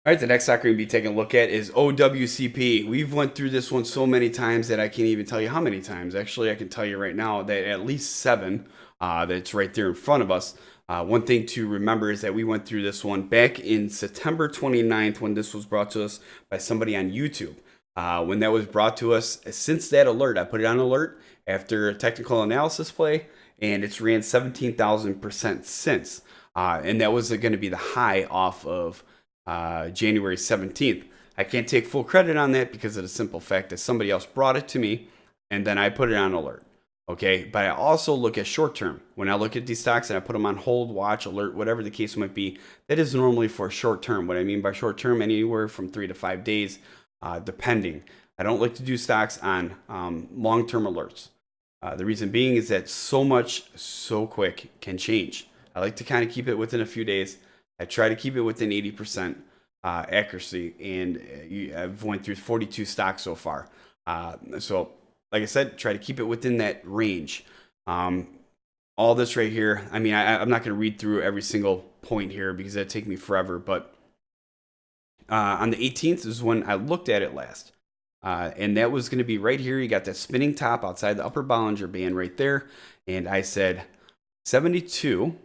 All right, the next stock we're going to be taking a look at is OWCP. We've went through this one so many times that I can't even tell you how many times. Actually, I can tell you right now that at least 7 that's right there in front of us. One thing to remember is that we went through this one back in September 29th when this was brought to us by somebody on YouTube. When that was brought to us, since that alert, I put it on alert after a technical analysis play, and it's ran 17,000% since. And that was going to be the high off of January 17th. I can't take full credit on that because of the simple fact that somebody else brought it to me and then I put it on alert. Okay, but I also look at short term. When I look at these stocks and I put them on hold, watch, alert, whatever the case might be, that is normally for short term. What I mean by short term, anywhere from 3 to 5 days, depending. I don't like to do stocks on long term alerts. The reason being is that so much so quick can change. I like to kind of keep it within a few days. I try to keep it within 80% accuracy, and I've went through 42 stocks so far. So, like I said, try to keep it within that range. All this right here, I mean, I'm not going to read through every single point here because that'd take me forever, but on the 18th is when I looked at it last. And that was going to be right here. You got that spinning top outside the upper Bollinger Band right there. And I said 72.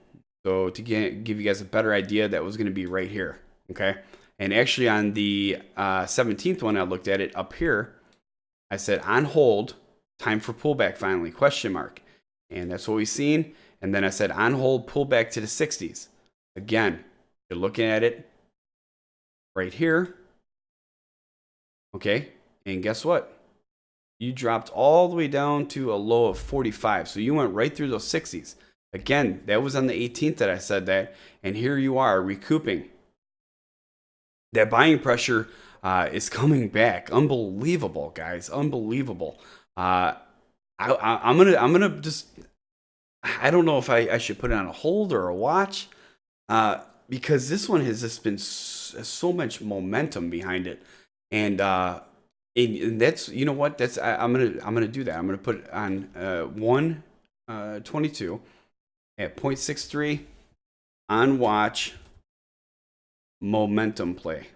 So to give you guys a better idea, that was going to be right here, okay? And actually on the 17th one, I looked at it up here. I said on hold, time for pullback finally, question mark. And that's what we've seen. And then I said on hold, pullback to the 60s. Again, you're looking at it right here, okay? And guess what? You dropped all the way down to a low of 45. So you went right through those 60s. Again, that was on the 18th that I said that, and here you are recouping. That buying pressure is coming back. Unbelievable, guys. Unbelievable. I'm gonna just. I don't know if I should put it on a hold or a watch, because this one has just been so much momentum behind it, and that's, you know what, that's I'm gonna do that. I'm gonna put it on 122. At 0.63 on watch, momentum play.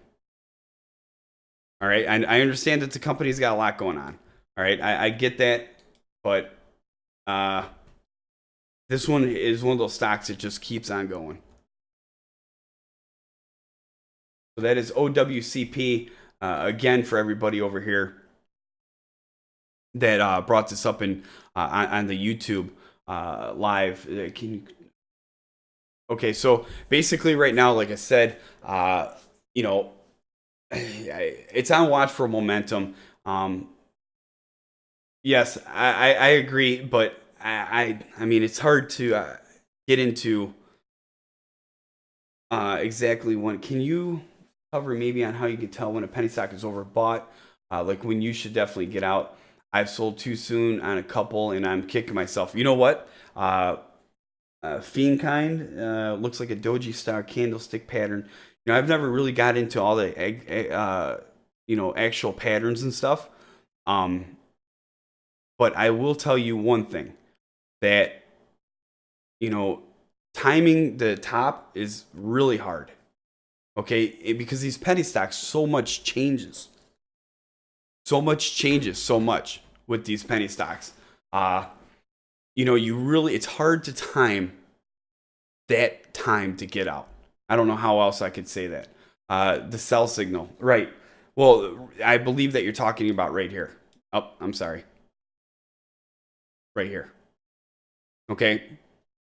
All right, I understand that the company's got a lot going on. All right, I get that, but this one is one of those stocks that just keeps on going. So that is OWCP. Again, for everybody over here that brought this up on the YouTube live. Okay, so basically right now, like I said, you know, it's on watch for momentum. Yes, I agree, but I mean, it's hard to get into exactly when. Can you cover maybe on how you can tell when a penny stock is overbought, like when you should definitely get out? I've sold too soon on a couple, and I'm kicking myself. You know what? Fiend kind looks like a doji style candlestick pattern. You know, I've never really got into all the actual patterns and stuff. But I will tell you one thing, that, you know, timing the top is really hard. Okay, because these penny stocks, so much changes. So much with these penny stocks. You know, it's hard to time that time to get out. I don't know how else I could say that. The sell signal, right? Well, I believe that you're talking about right here. Oh, I'm sorry. Right here. Okay.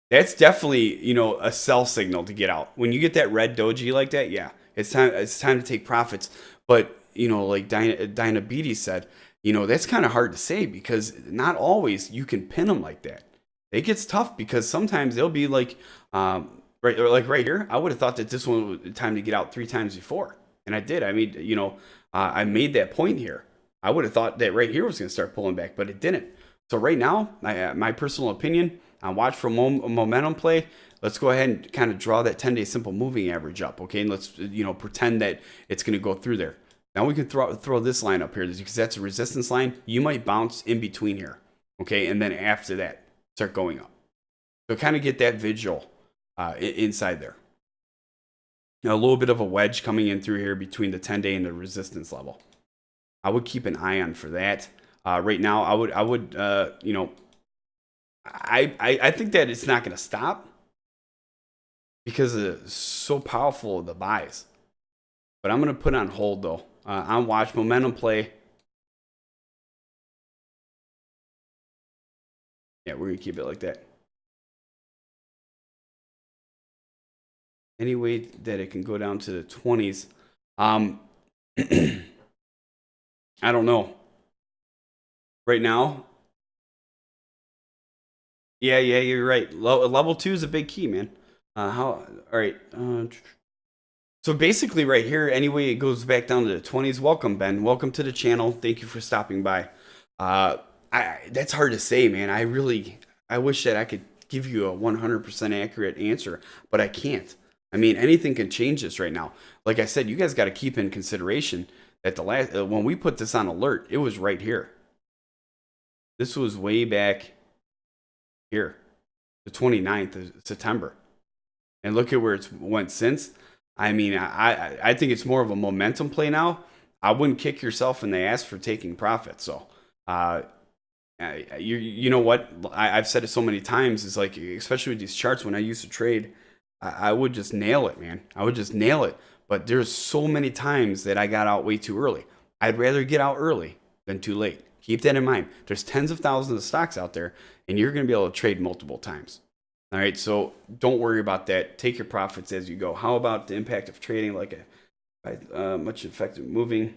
That's definitely, you know, a sell signal to get out. When you get that red doji like that, yeah, it's time to take profits. But, you know, like Diabetes said, you know, that's kind of hard to say because not always you can pin them like that. It gets tough because sometimes they'll be like, right here. I would have thought that this one was time to get out 3 times before, and I did. I mean, you know, I made that point here. I would have thought that right here was going to start pulling back, but it didn't. So right now, my personal opinion, on watch for momentum play. Let's go ahead and kind of draw that 10-day simple moving average up, okay? And let's, you know, pretend that it's going to go through there. Now we can throw this line up here because that's a resistance line. You might bounce in between here, okay? And then after that, start going up. So kind of get that visual inside there. A little bit of a wedge coming in through here between the 10-day and the resistance level. I would keep an eye on for that. Right now, I would, you know, I think that it's not going to stop because it's so powerful, the buys. But I'm going to put it on hold, though. On watch, momentum play. Yeah, we're going to keep it like that. Any way that it can go down to the 20s. I don't know. Right now, yeah, you're right. Level 2 is a big key, man. All right. So basically, right here, anyway, it goes back down to the 20s. Welcome, Ben. Welcome to the channel. Thank you for stopping by. That's hard to say, man. I wish that I could give you a 100% accurate answer, but I can't. I mean, anything can change this right now. Like I said, you guys got to keep in consideration that the last when we put this on alert, it was right here. This was way back here, the 29th of September. And look at where it's went since. I mean, I think it's more of a momentum play now. I wouldn't kick yourself in the ass for taking profit. So, you know what? I've said it so many times. It's like, especially with these charts, when I used to trade, I would just nail it, man. I would just nail it. But there's so many times that I got out way too early. I'd rather get out early than too late. Keep that in mind. There's tens of thousands of stocks out there, and you're going to be able to trade multiple times. All right, so don't worry about that. Take your profits as you go. How about the impact of trading like a much effective moving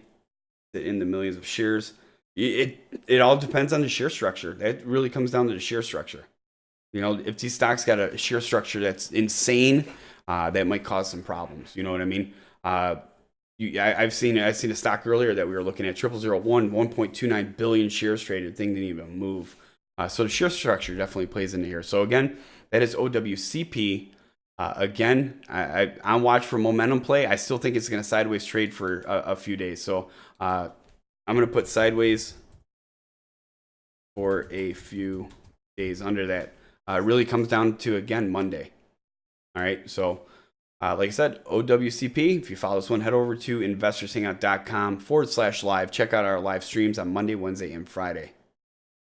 in the millions of shares? It all depends on the share structure. That really comes down to the share structure. You know, if these stocks got a share structure that's insane, that might cause some problems. You know what I mean? I've seen a stock earlier that we were looking at, 0001, 1.29 billion shares traded. Thing didn't even move. So the share structure definitely plays into here. So again, that is OWCP. Again, I'm watch for momentum play. I still think it's going to sideways trade for a few days. So I'm going to put sideways for a few days under that. It really comes down to, again, Monday. All right. So like I said, OWCP. If you follow this one, head over to investorshangout.com/live. Check out our live streams on Monday, Wednesday, and Friday.